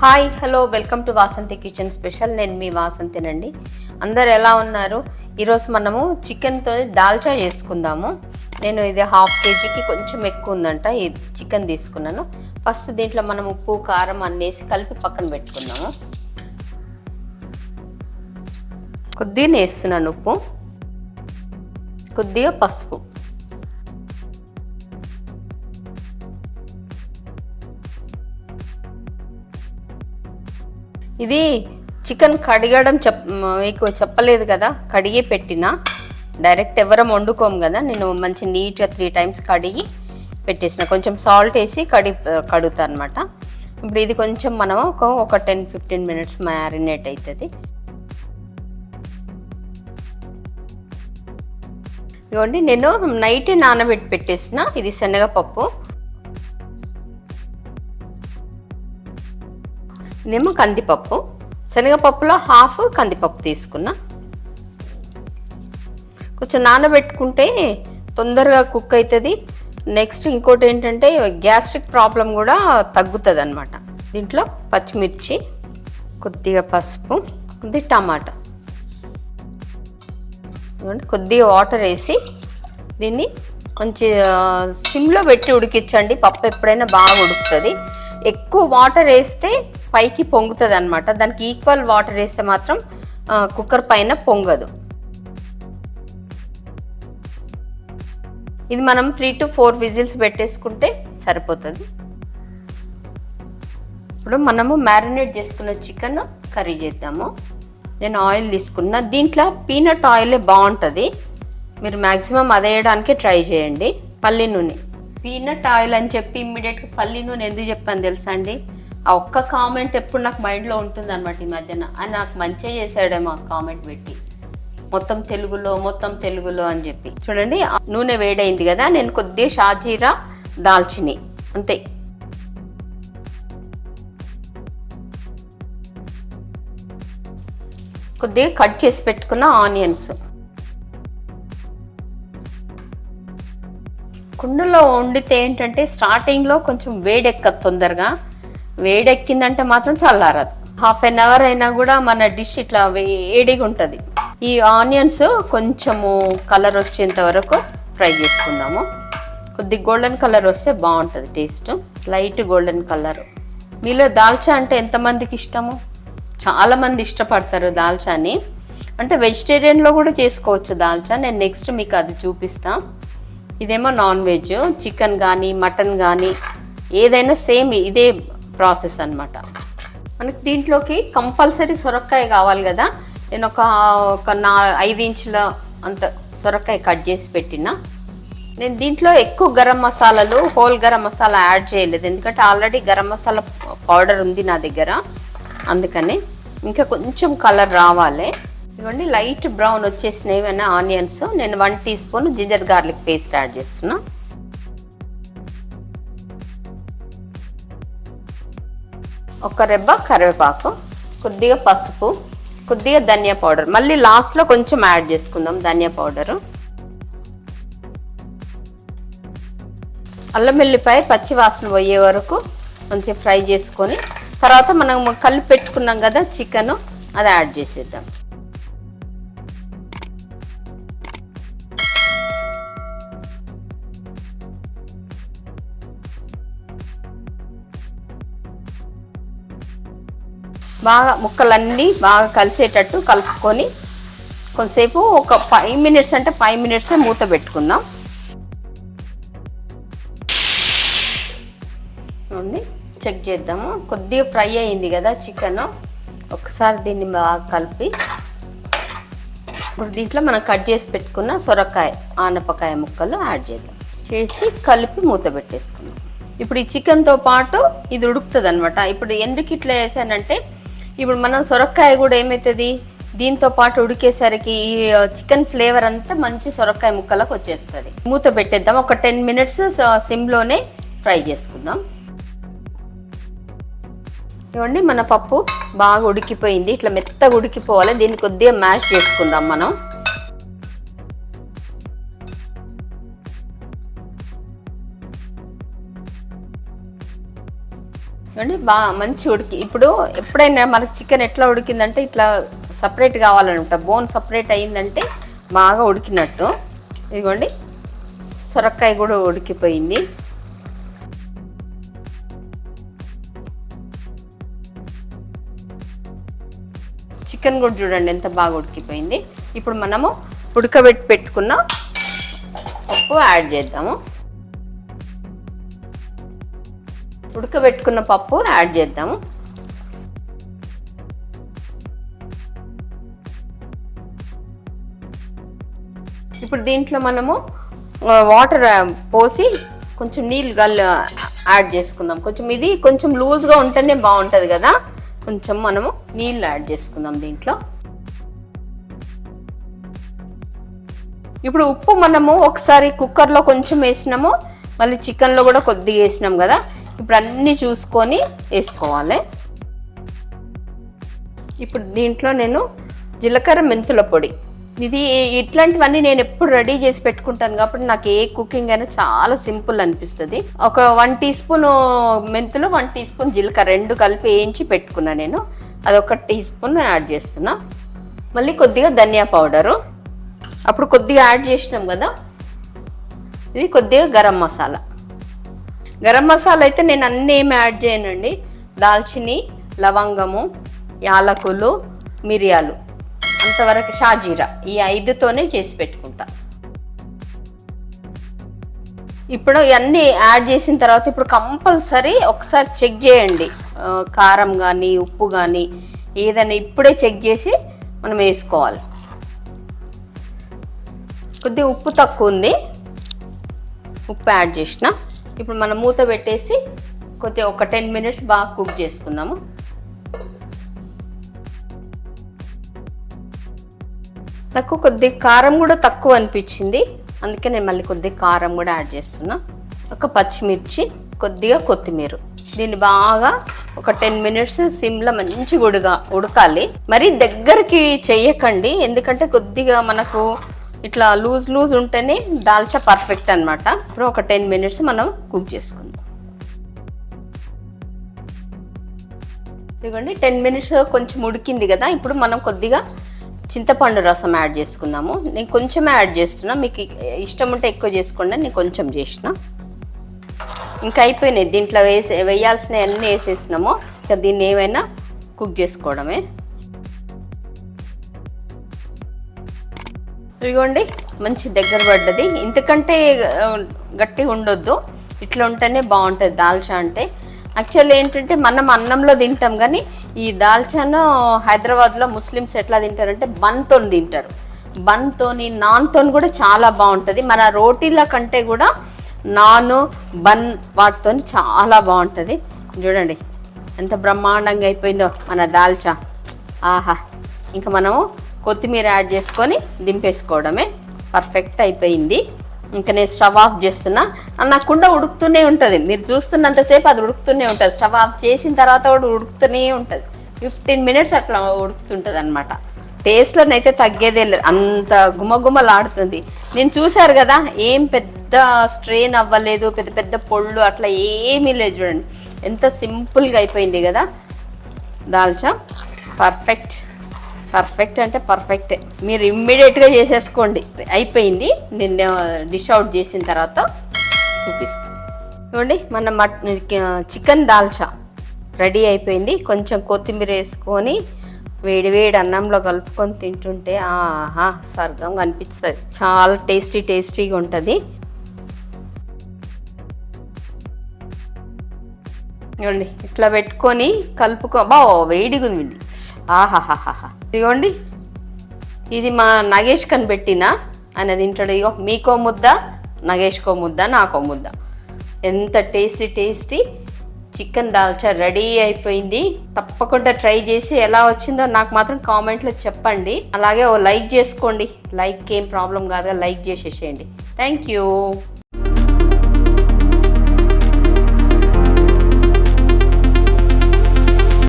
Hi hello welcome to Vasanthi kitchen special. నేను మీ వాసంతినండి. అందరు ఎలా ఉన్నారు? ఈరోజు మనము చికెన్తో దాల్చా చేసుకుందాము. నేను ఇది హాఫ్ కేజీకి కొంచెం ఎక్కువ ఉందంట ఈ చికెన్ తీసుకున్నాను. ఫస్ట్ దీంట్లో మనం ఉప్పు కారం అన్నేసి కలిపి పక్కన పెట్టుకున్నాము. కొద్దిగా వేస్తున్నాను ఉప్పు, కొద్దిగా పసుపు, ఇది చికెన్ కడగడం మీకు చెప్పలేదు కదా, కడిగి పెట్టిన డైరెక్ట్ ఎవరం వండుకోము కదా, నేను మంచి నీట్గా 3 times కడిగి పెట్టేసిన. కొంచెం సాల్ట్ వేసి కడుగుతా అనమాట. ఇప్పుడు ఇది కొంచెం మనం ఒక 10-15 minutes మ్యారినేట్ అవుతుంది. ఇదిగోండి, నేను నైటే నానబెట్టి పెట్టేసిన. ఇది శనగపప్పు, నేమో కందిపప్పు. శనగపప్పులో హాఫ్ కందిపప్పు తీసుకున్నా. కొంచెం నానబెట్టుకుంటే తొందరగా కుక్ అవుతుంది. నెక్స్ట్ ఇంకోటి ఏంటంటే గ్యాస్ట్రిక్ ప్రాబ్లం కూడా తగ్గుతుంది అనమాట. దీంట్లో పచ్చిమిర్చి, కొద్దిగా పసుపు, కొద్దిగా టమాటా, కొద్దిగా వాటర్ వేసి దీన్ని కొంచెం సిమ్లో పెట్టి ఉడికించండి. పప్పు ఎప్పుడైనా బాగా ఉడుకుతుంది. ఎక్కువ వాటర్ వేస్తే పైకి పొంగుతుంది అనమాట. దానికి ఈక్వల్ వాటర్ వేస్తే మాత్రం కుక్కర్ పైన పొంగదు. ఇది మనం 3 to 4 విజిల్స్ పెట్టేసుకుంటే సరిపోతుంది. ఇప్పుడు మనము మ్యారినేట్ చేసుకున్న చికెన్ కర్రీ చేద్దాము. నేను ఆయిల్ తీసుకున్నా. దీంట్లో పీనట్ ఆయిలే బాగుంటుంది. మీరు మ్యాక్సిమం అదే వేయడానికి ట్రై చేయండి. పల్లి నూనె, పీనట్ ఆయిల్ అని చెప్పి ఇమ్మీడియట్గా పల్లి నూనె ఎందుకు చెప్పాను తెలుసా అండి? ఆ ఒక్క కామెంట్ ఎప్పుడు నాకు మైండ్లో ఉంటుంది అనమాట. ఈ మధ్యన అని నాకు మంచిగా చేశాడేమో కామెంట్ పెట్టి, మొత్తం తెలుగులో అని చెప్పి. చూడండి, నూనె వేడైంది కదా, నేను కొద్దిగా షాజీరా, దాల్చిని అంతే. కొద్దిగా కట్ చేసి పెట్టుకున్న ఆనియన్స్. కుండలో వండితే ఏంటంటే స్టార్టింగ్లో కొంచెం వేడెక్కదు తొందరగా. వేడెక్కిందంటే మాత్రం చల్లారదు. 1/2 hour అయినా కూడా మన డిష్ ఇట్లా వేడిగా ఉంటుంది. ఈ ఆనియన్స్ కొంచెము కలర్ వచ్చేంత వరకు ఫ్రై చేసుకుందాము. కొద్దిగా గోల్డెన్ కలర్ వస్తే బాగుంటుంది టేస్ట్. Light golden colour. మీలో దాల్చా అంటే ఎంతమందికి ఇష్టము? చాలామంది ఇష్టపడతారు దాల్చాని. అంటే వెజిటేరియన్లో కూడా చేసుకోవచ్చు దాల్చా. నేను నెక్స్ట్ మీకు అది చూపిస్తాను. ఇదేమో నాన్ వెజ్, చికెన్ కానీ మటన్ కానీ ఏదైనా సేమ్ ఇదే ప్రాసెస్ అనమాట. మనకి దీంట్లోకి కంపల్సరీ సొరకాయ కావాలి కదా. నేను ఒక 5 ఇంచుల అంత సొరకాయ కట్ చేసి పెట్టిన. నేను దీంట్లో ఎక్కువ గరం మసాలాలు, హోల్ గరం మసాలా యాడ్ చేయలేదు, ఎందుకంటే ఆల్రెడీ గరం మసాలా పౌడర్ ఉంది నా దగ్గర. అందుకని ఇంకా కొంచెం కలర్ రావాలి. ఇవ్వండి, లైట్ బ్రౌన్ వచ్చేసినవి ఆనియన్స్. నేను 1 teaspoon ginger garlic paste add చేస్తున్నా. ఒక రెబ్బ కరివేపాకు, కొద్దిగా పసుపు, కొద్దిగా ధనియా పౌడర్. మళ్ళీ లాస్ట్లో కొంచెం యాడ్ చేసుకుందాం ధనియా పౌడరు. అల్లం వెల్లిపాయ పచ్చి వాసన పోయే వరకు కొంచెం ఫ్రై చేసుకొని తర్వాత మనం కలిపి పెట్టుకున్నాం కదా చికెన్, అది యాడ్ చేసేద్దాం. బాగా ముక్కలన్నీ బాగా కలిసేటట్టు కలుపుకొని కొంతసేపు ఒక 5 minutes అంటే 5 minutes మూత పెట్టుకుందాం. చెక్ చేద్దాము. కొద్దిగా ఫ్రై అయింది కదా చికెన్. ఒకసారి దీన్ని బాగా కలిపి ఇప్పుడు దీంట్లో మనం కట్ చేసి పెట్టుకున్న సొరకాయ, ఆనపకాయ ముక్కలు యాడ్ చేద్దాం. చేసి కలిపి మూత పెట్టేసుకుందాం. ఇప్పుడు ఈ చికెన్తో పాటు ఇది ఉడుకుతుంది అనమాట. ఇప్పుడు ఎందుకు ఇట్లా వేసానంటే, ఇప్పుడు మనం సొరకాయ కూడా ఏమవుతుంది, దీంతో పాటు ఉడికేసరికి ఈ చికెన్ ఫ్లేవర్ అంతా మంచి సొరకాయ ముక్కలకు వచ్చేస్తుంది. మూత పెట్టేద్దాం. ఒక 10 minutes సిమ్లోనే ఫ్రై చేసుకుందాం. ఇవ్వండి, మన పప్పు బాగా ఉడికిపోయింది. ఇట్లా మెత్తగా ఉడికిపోవాలి. దీన్ని కొద్దిగా మ్యాష్ చేసుకుందాం మనం. అంటే బాగా మంచి ఉడికి. ఇప్పుడు ఎప్పుడైనా మనకి చికెన్ ఎట్లా ఉడికిందంటే ఇట్లా సపరేట్ కావాలన్నమాట, బోన్ సపరేట్ అయిందంటే బాగా ఉడికినట్టు. ఇదిగోండి సొరకాయ కూడా ఉడికిపోయింది. చికెన్ కూడా చూడండి ఎంత బాగా ఉడికిపోయింది. ఇప్పుడు మనము ఉడకబెట్టి పెట్టుకున్న పప్పు యాడ్ చేద్దాము. ఉడకబెట్టుకున్న పప్పు యాడ్ చేద్దాము. ఇప్పుడు దీంట్లో మనము వాటర్ పోసి కొంచెం నీళ్ళు యాడ్ చేసుకుందాం. కొంచెం ఇది కొంచెం లూజ్గా ఉంటేనే బాగుంటుంది కదా, కొంచెం మనము నీళ్ళు యాడ్ చేసుకుందాం దీంట్లో. ఇప్పుడు ఉప్పు మనము ఒకసారి కుక్కర్లో కొంచెం వేసినాము, మళ్ళీ చికెన్లో కూడా కొద్దిగా వేసినాం కదా. ఇప్పుడు అన్నీ చూసుకొని వేసుకోవాలి. ఇప్పుడు దీంట్లో నేను జీలకర్ర మెంతుల పొడి, ఇది ఇట్లాంటివన్నీ నేను ఎప్పుడు రెడీ చేసి పెట్టుకుంటాను కాబట్టి నాకు ఏ కుకింగ్ అయినా చాలా సింపుల్ అనిపిస్తుంది. ఒక 1 టీ స్పూన్ మెంతులు, 1 టీ స్పూన్ జీలకర్ర రెండు కలిపి వేయించి పెట్టుకున్నా నేను, అది 1 టీ స్పూన్ యాడ్ చేస్తున్నా. మళ్ళీ కొద్దిగా ధనియా పౌడరు అప్పుడు కొద్దిగా యాడ్ చేసినాం కదా. ఇది కొద్దిగా గరం మసాలా. గరం మసాలా అయితే నేను అన్నీ ఏమి యాడ్ చేయనండి. దాల్చిని, లవంగము, యాలకులు, మిరియాలు, అంతవరకు షాజీరా, ఈ 5తోనే చేసి పెట్టుకుంటా. ఇప్పుడు ఇవన్నీ యాడ్ చేసిన తర్వాత ఇప్పుడు కంపల్సరీ ఒకసారి చెక్ చేయండి, కారం కానీ ఉప్పు కానీ ఏదైనా ఇప్పుడే చెక్ చేసి మనం వేసుకోవాలి. కొద్దిగా ఉప్పు తక్కువ ఉంది, ఉప్పు యాడ్ చేసిన. ఇప్పుడు మనం మూత పెట్టేసి కొద్దిగా ఒక 10 మినిట్స్ బాగా కుక్ చేసుకుందాము. నాకు కొద్దిగా కారం కూడా తక్కువ అనిపించింది, అందుకే నేను మళ్ళీ కొద్దిగా కారం కూడా యాడ్ చేస్తున్నా. ఒక పచ్చిమిర్చి, కొద్దిగా కొత్తిమీర. దీన్ని బాగా ఒక 10 మినిట్స్ సిమ్లో మంచిగా ఉడకాలి. మరి దగ్గరికి చెయ్యకండి, ఎందుకంటే కొద్దిగా మనకు ఇట్లా లూజ్ ఉంటేనే దాల్చా పర్ఫెక్ట్ అనమాట. ఇప్పుడు ఒక 10 మినిట్స్ మనం కుక్ చేసుకుందాం. ఇదిగోండి 10 మినిట్స్ కొంచెం ఉడికింది కదా. ఇప్పుడు మనం కొద్దిగా చింతపండు రసం యాడ్ చేసుకుందాము. నేను కొంచెం యాడ్ చేస్తున్నా, మీకు ఇష్టం ఉంటే ఎక్కువ చేసుకోండి, నేను కొంచెం చేసిన. ఇంకా అయిపోయినాయి, దీంట్లో వేయాల్సినవి అన్నీ వేసేసినాము. ఇంకా దీన్ని ఏమైనా కుక్ చేసుకోవడమే. ఇదిగోండి మంచి దగ్గర పడ్డది, ఇంతకంటే గట్టిగా ఉండొద్దు, ఇట్లా ఉంటేనే బాగుంటుంది దాల్చా అంటే. యాక్చువల్లీ ఏంటంటే మనం అన్నంలో తింటాం, కానీ ఈ దాల్చాను హైదరాబాద్లో ముస్లిమ్స్ ఎట్లా తింటారంటే బన్తో తింటారు. బన్తోని, నాన్తో కూడా చాలా బాగుంటుంది. మన రోటీల కంటే కూడా నాను, బన్ వాటితో చాలా బాగుంటుంది. చూడండి ఎంత బ్రహ్మాండంగా అయిపోయిందో మన దాల్చా. ఆహా, ఇంకా మనము కొత్తిమీర యాడ్ చేసుకొని దింపేసుకోవడమే, పర్ఫెక్ట్ అయిపోయింది. ఇంకా నేను స్టవ్ ఆఫ్ చేస్తున్నా. నాకు కుండ ఉడుకుతూనే ఉంటుంది, మీరు చూస్తున్నంతసేపు అది ఉడుకుతూనే ఉంటుంది. స్టవ్ ఆఫ్ చేసిన తర్వాత కూడా ఉడుకుతూనే ఉంటుంది. 15 మినిట్స్ అట్లా ఉడుకుతుంటుంది అనమాట. టేస్ట్లోనైతే తగ్గేదే లేదు, అంత గుమగుమలాడుతుంది. నేను చూశారు కదా, ఏం పెద్ద స్ట్రెయిన్ అవ్వలేదు, పెద్ద పెద్ద పొళ్ళు అట్లా ఏమీ లేదు. చూడండి ఎంత సింపుల్గా అయిపోయింది కదా దాల్చా. పర్ఫెక్ట్ అంటే పర్ఫెక్టే, మీరు ఇమ్మీడియట్గా చేసేసుకోండి. అయిపోయింది, నేను డిష్ అవుట్ చేసిన తర్వాత చూపిస్తాను. చూడండి మన చికెన్ దాల్చా రెడీ అయిపోయింది. కొంచెం కొత్తిమీర వేసుకొని వేడి అన్నంలో కలుపుకొని తింటుంటే ఆహా స్వర్గం కనిపిస్తుంది. చాలా టేస్టీగా ఉంటుంది. ఇదిగోండి ఇట్లా పెట్టుకొని కలుపుకో, వేడిగా ఉంది. ఆహాహాహా, ఇదిగోండి ఇది మా నగేష్ కనిపెట్టిన, ఆయన తింటాడు. ఇగో మీకో ముద్ద, నగేష్కో ముద్ద, నాకో ముద్ద. ఎంత టేస్టీ చికెన్ దాల్చా రెడీ అయిపోయింది. తప్పకుండా ట్రై చేసి ఎలా వచ్చిందో నాకు మాత్రం కామెంట్లో చెప్పండి. అలాగే ఓ లైక్ చేసుకోండి, లైక్ ఏం ప్రాబ్లం కాదుగా, లైక్ చేసేసేయండి. Thank you.